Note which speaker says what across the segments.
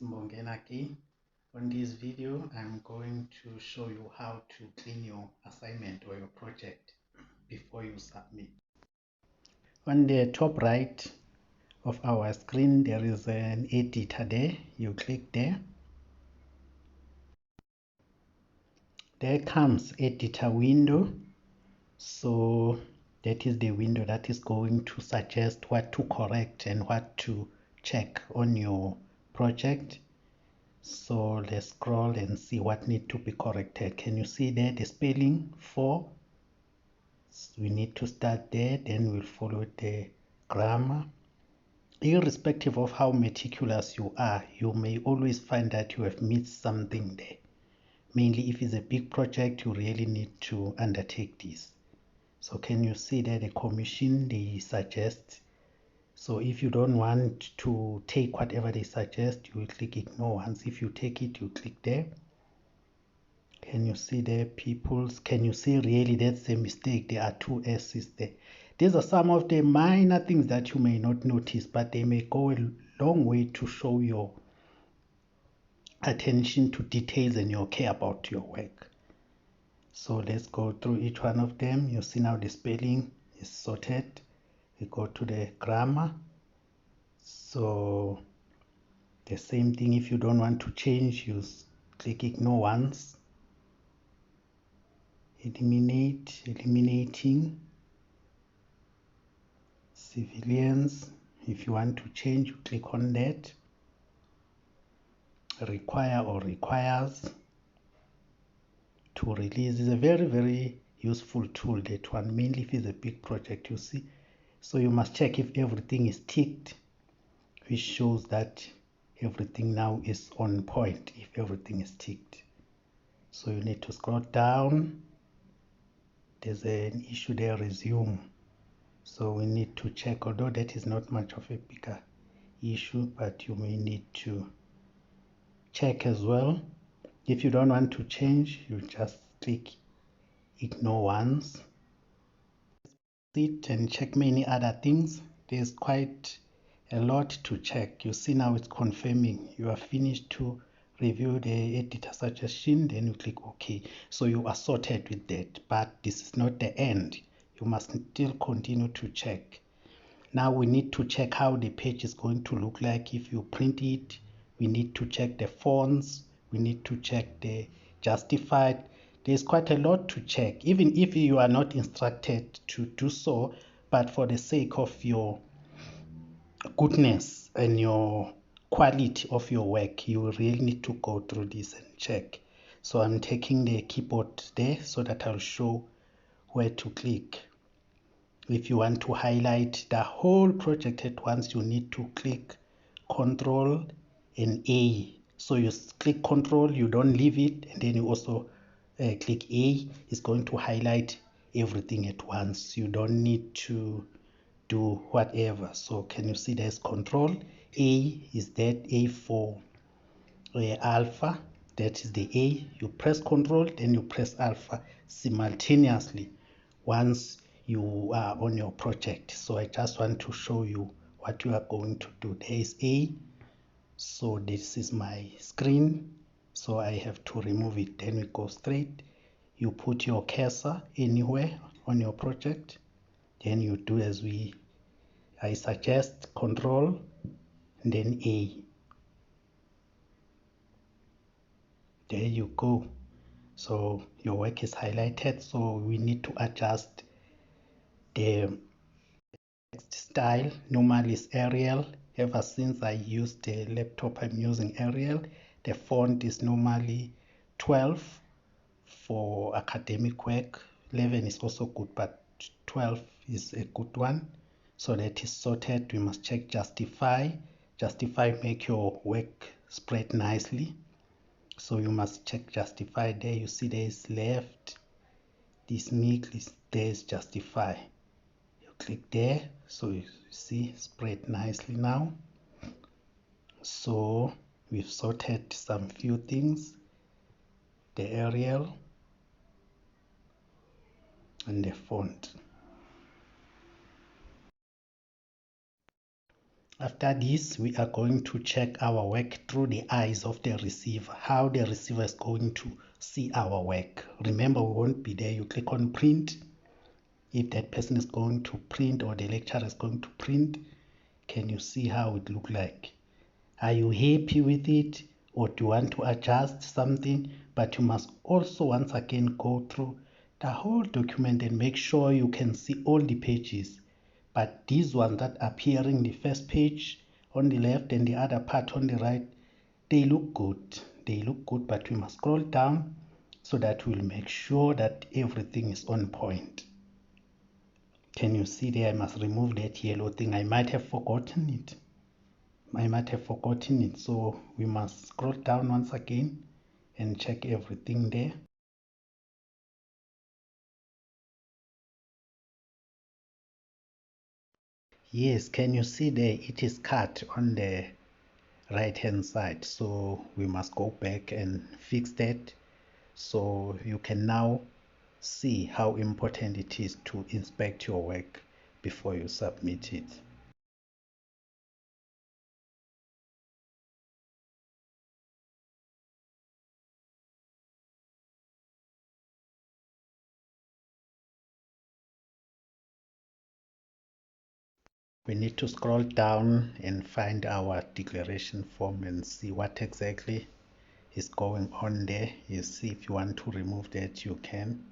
Speaker 1: Mbongeni. On this video, I'm going to show you how to clean your assignment or your project before you submit. On the top right of our screen, there is an editor there. You click there. There comes editor window. So that is the window that is going to suggest what to correct and what to check on your project. So let's scroll and see what needs to be corrected. Can you see there the spelling for? We need to start there, then we'll follow the grammar. Irrespective of how meticulous you are, you may always find that you have missed something there. Mainly if it's a big project, you really need to undertake this. So can you see there the commission they suggest? So if you don't want to take whatever they suggest, you will click ignore once. If you take it, you click there. Can you see there peoples? Can you see really that's a mistake? There are two S's there. These are some of the minor things that you may not notice, but they may go a long way to show your attention to details and your care about your work. So let's go through each one of them. You see now the spelling is sorted. We go to the grammar. So the same thing, if you don't want to change, you click ignore once. Eliminating. Civilians, if you want to change, you click on that. Require or requires. To release is a very useful tool, that one, mainly if it's a big project, you see. So you must check if everything is ticked, which shows that everything now is on point if everything is ticked. So you need to scroll down. There's an issue there, resume. So we need to check, although that is not much of a bigger issue, but you may need to check as well. If you don't want to change, you just click ignore once. Sit and check many other things. There's quite a lot to check. You see now it's confirming you are finished to review the editor suggestion, then you click OK. So you are sorted with that, but this is not the end. You must still continue to check. Now we need to check how the page is going to look like if you print it. We need to check the fonts. We need to check the justified. There's quite a lot to check, even if you are not instructed to do so, but for the sake of your goodness and your quality of your work, you really need to go through this and check. So I'm taking the keyboard there so that I'll show where to click. If you want to highlight the whole project at once, you need to click Control and A. So you click Control, you don't leave it, and then you also click A. It's going to highlight everything at once. You don't need to do whatever. So can you see there's Control? A is that, A for alpha. That is the A. You press Control, then you press alpha simultaneously once you are on your project. So I just want to show you what you are going to do. There is A. So this is my screen. So I have to remove it. Then we go straight. You put your cursor anywhere on your project. Then you do as I suggest, Control and then A. There you go. So your work is highlighted. So we need to adjust the text style. Normally is Arial. Ever since I used the laptop, I'm using Arial. The font is normally 12 for academic work. 11 is also good, but 12 is a good one. So that is sorted. We must check justify. Justify make your work spread nicely. So you must check justify there. You see there is left. This middle is there is justify. You click there. So you see spread nicely now. So we've sorted some few things. The Arial and the font. After this, we are going to check our work through the eyes of the receiver, how the receiver is going to see our work. Remember, we won't be there. You click on print. If that person is going to print or the lecturer is going to print, can you see how it look like? Are you happy with it, or do you want to adjust something? But you must also once again go through the whole document and make sure you can see all the pages. But these ones that appearing the first page on the left and the other part on the right, they look good. They look good, but we must scroll down so that we'll make sure that everything is on point. Can you see there? I must remove that yellow thing. I might have forgotten it. So we must scroll down once again and check everything there. Yes, can you see there? It is cut on the right hand side, so we must go back and fix that, so you can now see how important it is to inspect your work before you submit it. We need to scroll down and find our declaration form and see what exactly is going on there. You see, if you want to remove that, you can.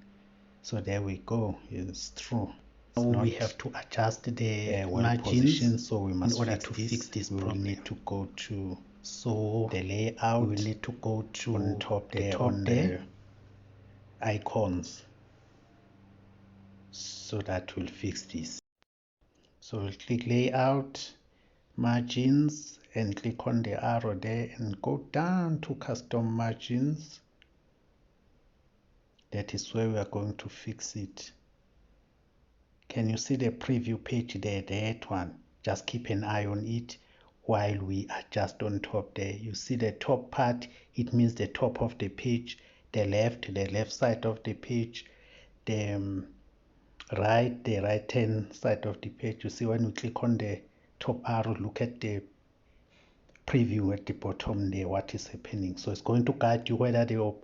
Speaker 1: So there we go, it's true. Now we have to adjust the margins, so we must in order to fix this problem. We need to go to the layout. We need to go to on top there, on the icons, so that will fix this. So we'll click layout, margins, and click on the arrow there and go down to custom margins. That is where we are going to fix it. Can you see the preview page there, that one? Just keep an eye on it while we adjust on top there. You see the top part, it means the top of the page, the left side of the page, the right hand side of the page. You see when we click on the top arrow, look at the preview at the bottom there, what is happening. So it's going to guide you whether the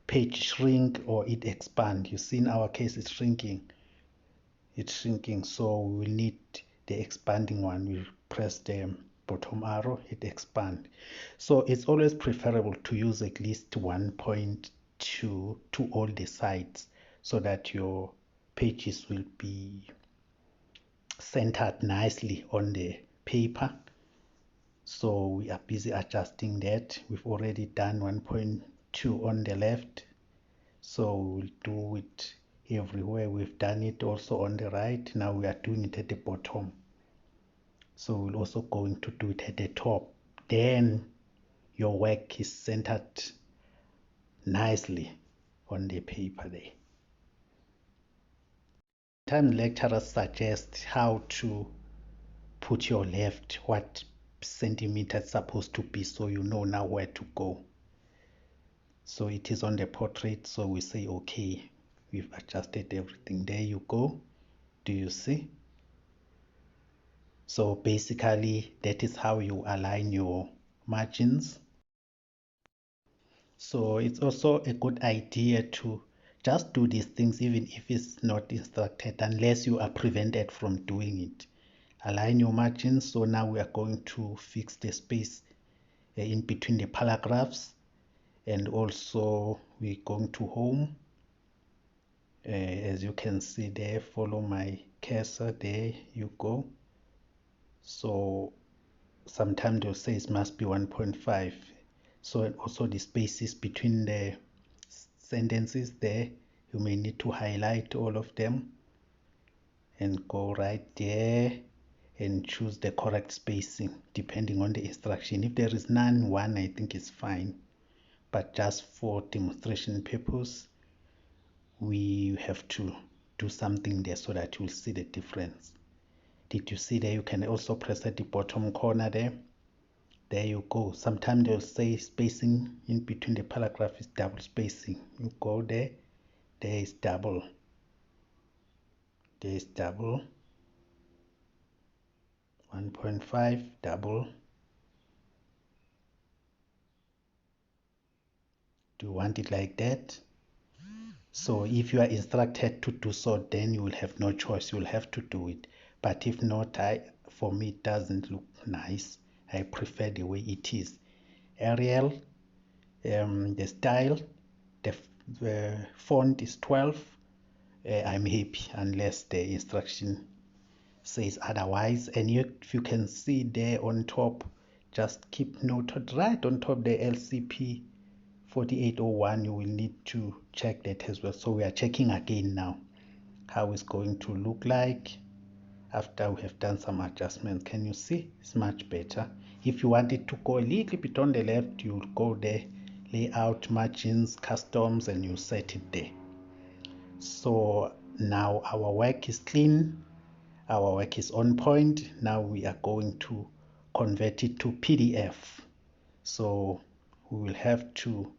Speaker 1: page shrink or it expand. You see in our case it's shrinking, so we will need the expanding one. We press the bottom arrow, it expand. So it's always preferable to use at least 1.2 to all the sides, so that your pages will be centered nicely on the paper. So we are busy adjusting that. We've already done 1.2 on the left, so we'll do it everywhere. We've done it also on the right. Now we are doing it at the bottom, so we're also going to do it at the top. Then your work is centered nicely on the paper there. Sometimes lecturers suggest how to put your left, what centimeter it's supposed to be, so you know now where to go. So it is on the portrait, so we say okay, we've adjusted everything. There you go. Do you see? So basically that is how you align your margins. So it's also a good idea to just do these things even if it's not instructed, unless you are prevented from doing it. Align your margins. So now we are going to fix the space in between the paragraphs, and also we're going to home. As you can see there, follow my cursor, there you go. So sometimes they'll say it must be 1.5. So also the spaces between the sentences there, you may need to highlight all of them and go right there and choose the correct spacing depending on the instruction. If there is none, one, I think is fine, but just for demonstration purpose we have to do something there so that you'll see the difference. Did you see there? You can also press at the bottom corner there. There you go. Sometimes they'll say spacing in between the paragraph is double spacing. You go there, there is double, there is double. 1.5 double. Do you want it like that? So if you are instructed to do so, then you will have no choice, you will have to do it. But if not, for me it doesn't look nice. I prefer the way it is. Arial, the style, the font is 12. I'm happy unless the instruction says otherwise. And if you can see there on top, just keep noted right on top the LCP 4801, you will need to check that as well. So we are checking again now how it's going to look like after we have done some adjustments. Can you see? It's much better. If you want it to go a little bit on the left, you'll go there, layout, margins, customs, and you set it there. So now our work is clean, our work is on point. Now we are going to convert it to PDF. So we will have to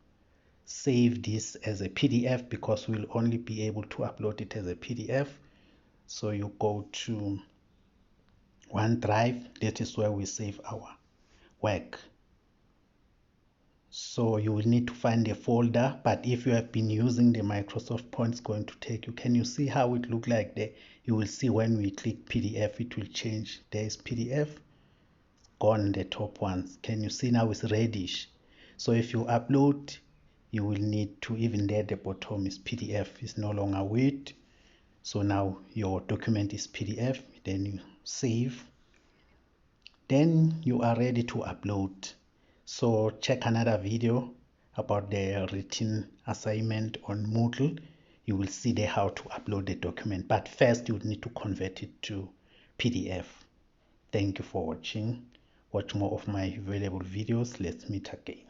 Speaker 1: save this as a PDF because we'll only be able to upload it as a PDF. So you go to OneDrive, that is where we save our work. So you will need to find a folder, but if you have been using the Microsoft Point, it's going to take you. Can you see how it look like there? You will see when we click PDF, it will change. There is PDF, gone the top ones. Can you see now it's reddish? So if you upload, you will need to, even there at the bottom is PDF, is no longer Word. So now your document is PDF, then you save. Then you are ready to upload. So check another video about the written assignment on Moodle. You will see there how to upload the document. But first you need to convert it to PDF. Thank you for watching. Watch more of my available videos. Let's meet again.